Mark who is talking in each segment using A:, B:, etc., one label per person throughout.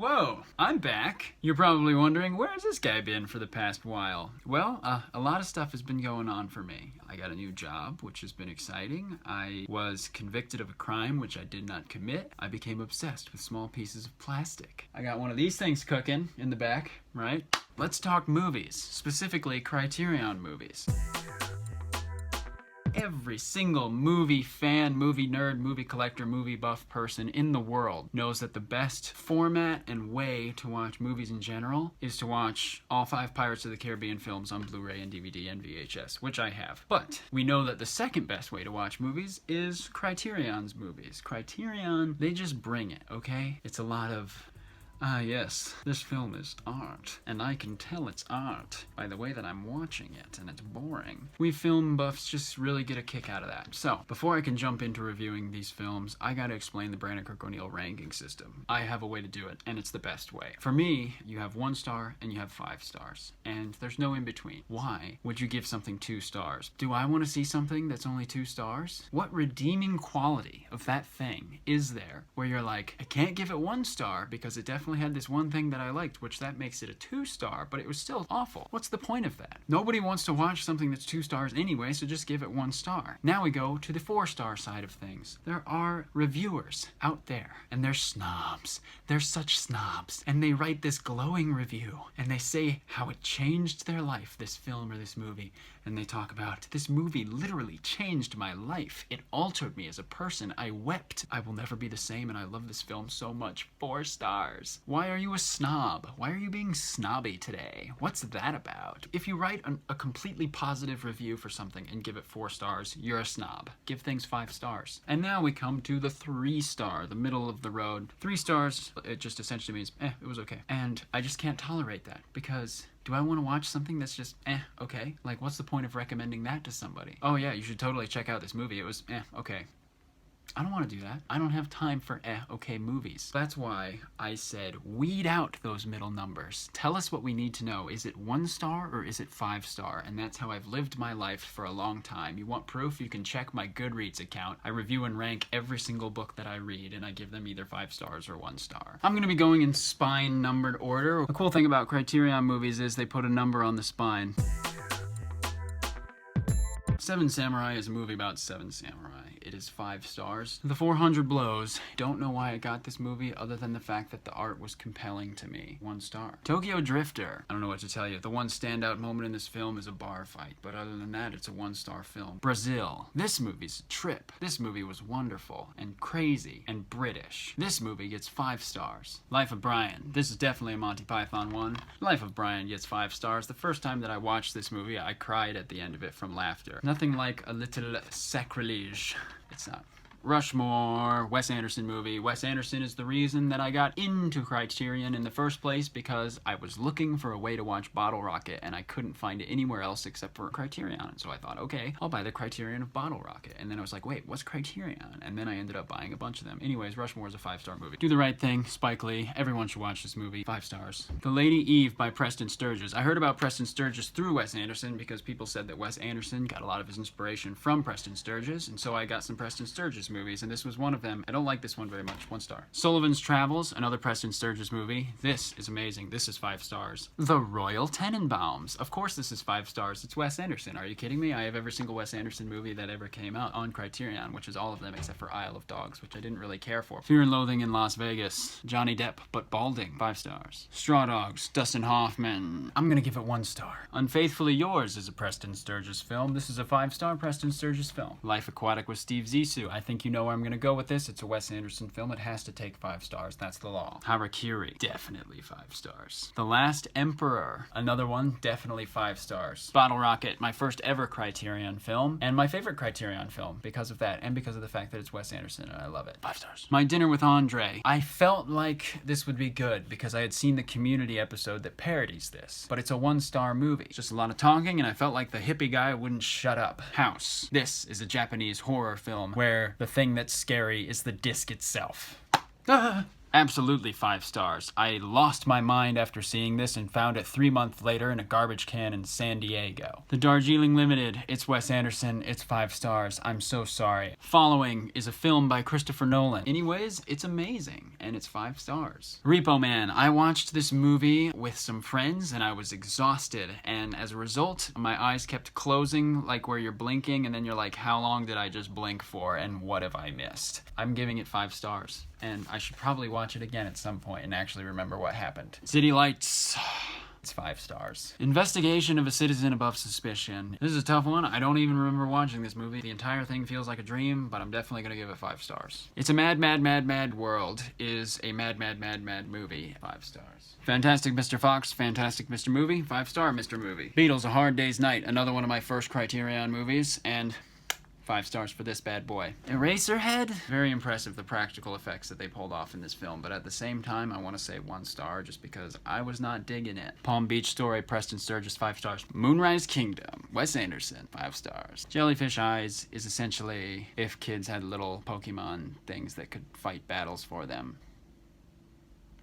A: Whoa, I'm back. You're probably wondering, where has this guy been for the past while? Well, a lot of stuff has been going on for me. I got a new job, which has been exciting. I was convicted of a crime which I did not commit. I became obsessed with small pieces of plastic. I got one of these things cooking in the back, right? Let's talk movies, specifically Criterion movies. Every single movie fan, movie nerd, movie collector, movie buff person in the world knows that the best format and way to watch movies in general is to watch all 5 Pirates of the Caribbean films on Blu-ray and DVD and VHS, which I have. But we know that the second best way to watch movies is Criterion's movies. Criterion, they just bring it, okay? It's a lot of... yes, this film is art, and I can tell it's art by the way that I'm watching it, and it's boring. We film buffs just really get a kick out of that. So, before I can jump into reviewing these films, I gotta explain the Brandon Kirk O'Neill ranking system. I have a way to do it, and it's the best way. For me, you have 1 star and you have 5 stars, and there's no in between. Why would you give something 2 stars? Do I want to see something that's only 2 stars? What redeeming quality of that thing is there where you're like, I can't give it 1 star because it definitely had this one thing that I liked, which that makes it a 2 star, but it was still awful. What's the point of that? Nobody wants to watch something that's 2 stars anyway, so just give it 1 star. Now we go to the 4-star side of things. There are reviewers out there, and they're snobs. They're such snobs, and they write this glowing review, and they say how it changed their life, this film or this movie, and they talk about, this movie literally changed my life. It altered me as a person. I wept. I will never be the same, and I love this film so much. 4 stars. Why are you a snob? Why are you being snobby today? What's that about? If you write a completely positive review for something and give it 4 stars, you're a snob. Give things 5 stars. And now we come to the 3-star, the middle of the road. 3 stars, it just essentially means, it was okay. And I just can't tolerate that because... do I want to watch something that's just, okay? Like, what's the point of recommending that to somebody? Oh yeah, you should totally check out this movie. It was, okay. I don't want to do that. I don't have time for okay movies. That's why I said weed out those middle numbers. Tell us what we need to know. Is it 1 star or is it 5 star? And that's how I've lived my life for a long time. You want proof? You can check my Goodreads account. I review and rank every single book that I read, and I give them either 5 stars or 1 star. I'm going to be going in spine numbered order. The cool thing about Criterion movies is they put a number on the spine. 7 Samurai is a movie about 7 samurai. It is 5 stars. The 400 Blows. Don't know why I got this movie other than the fact that the art was compelling to me. 1 star. Tokyo Drifter. I don't know what to tell you. The one standout moment in this film is a bar fight, but other than that, it's a 1-star film. Brazil. This movie's a trip. This movie was wonderful and crazy and British. This movie gets 5 stars. Life of Brian. This is definitely a Monty Python one. Life of Brian gets 5 stars. The first time that I watched this movie, I cried at the end of it from laughter. Nothing like a little sacrilege. It's not. Rushmore, Wes Anderson movie. Wes Anderson is the reason that I got into Criterion in the first place because I was looking for a way to watch Bottle Rocket and I couldn't find it anywhere else except for Criterion. And so I thought, okay, I'll buy the Criterion of Bottle Rocket. And then I was like, wait, what's Criterion? And then I ended up buying a bunch of them. Anyways, Rushmore is a 5-star movie. Do the Right Thing, Spike Lee. Everyone should watch this movie. 5 stars. The Lady Eve by Preston Sturges. I heard about Preston Sturges through Wes Anderson because people said that Wes Anderson got a lot of his inspiration from Preston Sturges. And so I got some Preston Sturges movies, and this was one of them. I don't like this one very much. 1 star. Sullivan's Travels, another Preston Sturges movie. This is amazing. This is 5 stars. The Royal Tenenbaums. Of course this is 5 stars. It's Wes Anderson. Are you kidding me? I have every single Wes Anderson movie that ever came out on Criterion, which is all of them except for Isle of Dogs, which I didn't really care for. Fear and Loathing in Las Vegas. Johnny Depp, but balding. 5 stars. Straw Dogs. Dustin Hoffman. I'm gonna give it 1 star. Unfaithfully Yours is a Preston Sturges film. This is a 5-star Preston Sturges film. Life Aquatic with Steve Zissou. I think you know where I'm gonna go with this. It's a Wes Anderson film. It has to take 5 stars. That's the law. Harakiri. Definitely 5 stars. The Last Emperor. Another one. Definitely 5 stars. Bottle Rocket. My first ever Criterion film. And my favorite Criterion film because of that. And because of the fact that it's Wes Anderson and I love it. 5 stars. My Dinner with Andre. I felt like this would be good because I had seen the Community episode that parodies this. But it's a 1-star movie. Just a lot of talking and I felt like the hippie guy wouldn't shut up. House. This is a Japanese horror film where the thing that's scary is the disc itself. I Absolutely 5 stars. I lost my mind after seeing this and found it 3 months later in a garbage can in San Diego. The Darjeeling Limited, it's Wes Anderson, it's 5 stars. I'm so sorry. Following is a film by Christopher Nolan. Anyways, it's amazing, and it's 5 stars. Repo Man, I watched this movie with some friends and I was exhausted, and as a result, my eyes kept closing like where you're blinking and then you're like, how long did I just blink for and what have I missed? I'm giving it 5 stars, and I should probably watch it again at some point and actually remember what happened. City Lights. It's 5 stars. Investigation of a Citizen Above Suspicion. This is a tough one. I don't even remember watching this movie. The entire thing feels like a dream, but I'm definitely gonna give it 5 stars. It's a Mad, Mad, Mad, Mad World is a Mad, Mad, Mad, Mad movie. 5 stars. Fantastic Mr. Fox, Fantastic Mr. Movie, 5 star Mr. Movie. Beatles, A Hard Day's Night, another one of my first Criterion movies, and 5 stars for this bad boy. Eraserhead? Very impressive, the practical effects that they pulled off in this film, but at the same time, I want to say 1 star just because I was not digging it. Palm Beach Story, Preston Sturges, 5 stars. Moonrise Kingdom, Wes Anderson, 5 stars. Jellyfish Eyes is essentially if kids had little Pokemon things that could fight battles for them.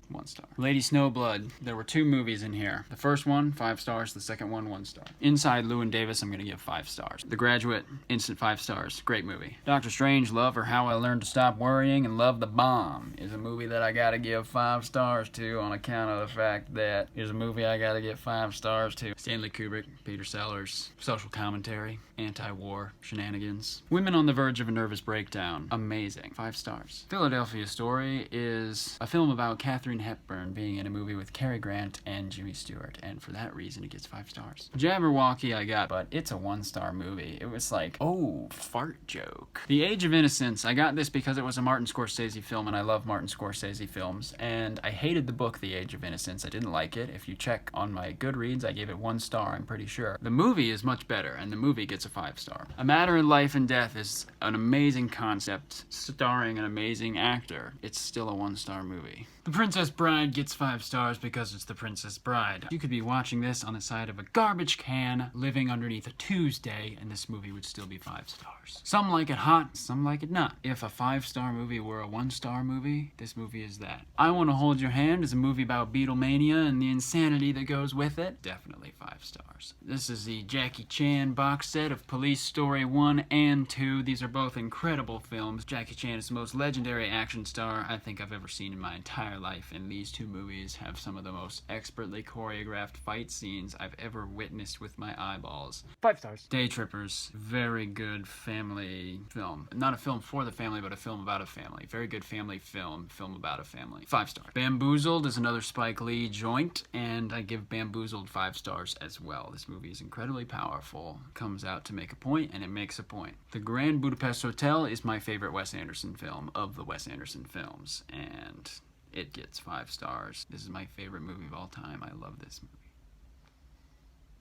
A: 1 star. Lady Snowblood. There were 2 movies in here. The first one, 5 stars. The second one, 1 star. Inside Llewyn Davis, I'm gonna give 5 stars. The Graduate, instant 5 stars. Great movie. Doctor Strange, Love or How I Learned to Stop Worrying and Love the Bomb is a movie that I gotta give 5 stars to on account of the fact that it's a movie I gotta give 5 stars to. Stanley Kubrick, Peter Sellers, social commentary, anti-war shenanigans. Women on the Verge of a Nervous Breakdown. Amazing. 5 stars. Philadelphia Story is a film about Katharine Hepburn being in a movie with Cary Grant and Jimmy Stewart, and for that reason it gets 5 stars. Jabberwocky I got, but it's a 1 star movie. It was like, oh, fart joke. The Age of Innocence, I got this because it was a Martin Scorsese film, and I love Martin Scorsese films, and I hated the book The Age of Innocence. I didn't like it. If you check on my Goodreads, I gave it 1 star, I'm pretty sure. The movie is much better, and the movie gets a 5 star. A Matter of Life and Death is an amazing concept, starring an amazing actor. It's still a 1 star movie. The Princess Bride gets 5 stars because it's The Princess Bride. You could be watching this on the side of a garbage can, living underneath a Tuesday, and this movie would still be 5 stars. Some like it hot, some like it not. If a 5 star movie were a 1 star movie, this movie is that. I Want to Hold Your Hand is a movie about Beatlemania and the insanity that goes with it. Definitely 5 stars. This is the Jackie Chan box set of Police Story 1 and 2. These are both incredible films. Jackie Chan is the most legendary action star I think I've ever seen in my entire life, and these 2 movies have some of the most expertly choreographed fight scenes I've ever witnessed with my eyeballs.
B: 5 stars.
A: Day Trippers, very good family film. Not a film for the family, but a film about a family. Very good family film about a family. 5 stars. Bamboozled is another Spike Lee joint, and I give Bamboozled 5 stars as well. This movie is incredibly powerful, comes out to make a point, and it makes a point. The Grand Budapest Hotel is my favorite Wes Anderson film of the Wes Anderson films, and it gets 5 stars. This is my favorite movie of all time. I love this movie.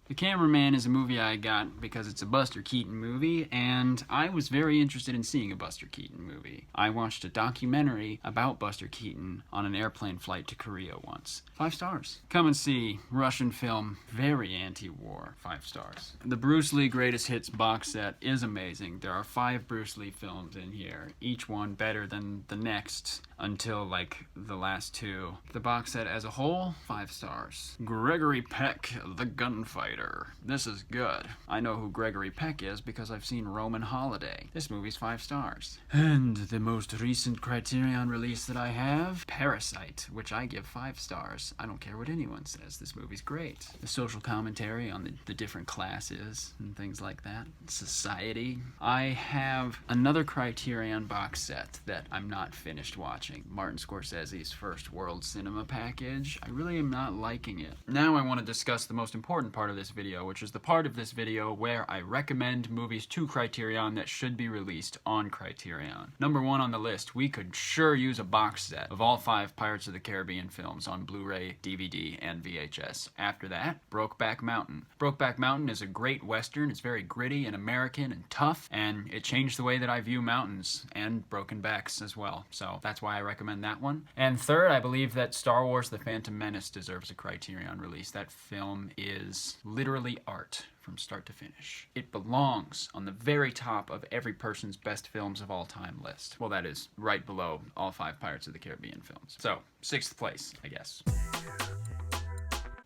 A: The Cameraman is a movie I got because it's a Buster Keaton movie, and I was very interested in seeing a Buster Keaton movie. I watched a documentary about Buster Keaton on an airplane flight to Korea once. 5 stars. Come and see Russian film, very anti-war. 5 stars. The Bruce Lee Greatest Hits box set is amazing. There are 5 Bruce Lee films in here, each one better than the next until like the last 2. The box set as a whole, 5 stars. Gregory Peck, The Gunfighter. This is good. I know who Gregory Peck is because I've seen Roman Holiday. This movie's 5 stars. And the most recent Criterion release that I have, Parasite, which I give 5 stars. I don't care what anyone says. This movie's great. The social commentary on the different classes and things like that. Society. I have another Criterion box set that I'm not finished watching. Martin Scorsese's First World Cinema package. I really am not liking it. Now I want to discuss the most important part of this video, which is the part of this video where I recommend movies to Criterion that should be released on Criterion. Number 1 on the list, we could sure use a box set of all 5 Pirates of the Caribbean films on Blu-ray, DVD, and VHS. After that, Brokeback Mountain. Brokeback Mountain is a great Western. It's very gritty and American and tough, and it changed the way that I view mountains and broken backs as well. So that's why I recommend that one. And third, I believe that Star Wars The Phantom Menace deserves a Criterion release. That film is literally art from start to finish. It belongs on the very top of every person's best films of all time list. Well, that is right below all 5 Pirates of the Caribbean films. So, 6th place, I guess.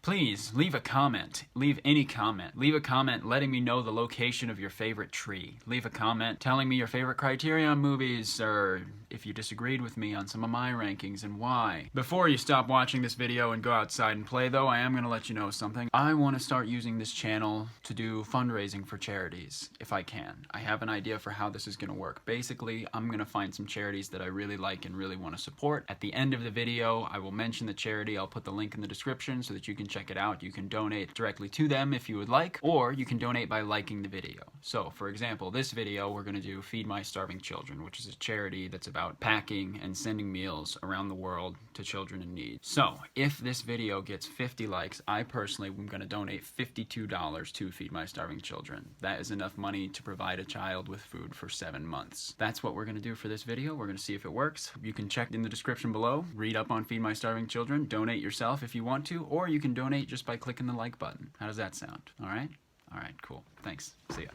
A: Please leave a comment. Leave any comment. Leave a comment letting me know the location of your favorite tree. Leave a comment telling me your favorite Criterion movies, or if you disagreed with me on some of my rankings and why. Before you stop watching this video and go outside and play though, I am going to let you know something. I want to start using this channel to do fundraising for charities, if I can. I have an idea for how this is going to work. Basically, I'm going to find some charities that I really like and really want to support. At the end of the video, I will mention the charity. I'll put the link in the description so that you can check it out. You can donate directly to them if you would like, or you can donate by liking the video. So, for example, this video we're going to do Feed My Starving Children, which is a charity that's about packing and sending meals around the world to children in need. So, if this video gets 50 likes, I personally am going to donate $52 to Feed My Starving Children. That is enough money to provide a child with food for 7 months. That's what we're going to do for this video. We're going to see if it works. You can check in the description below, read up on Feed My Starving Children, donate yourself if you want to, or you can donate just by clicking the like button. How does that sound? All right? All right, cool. Thanks. See ya.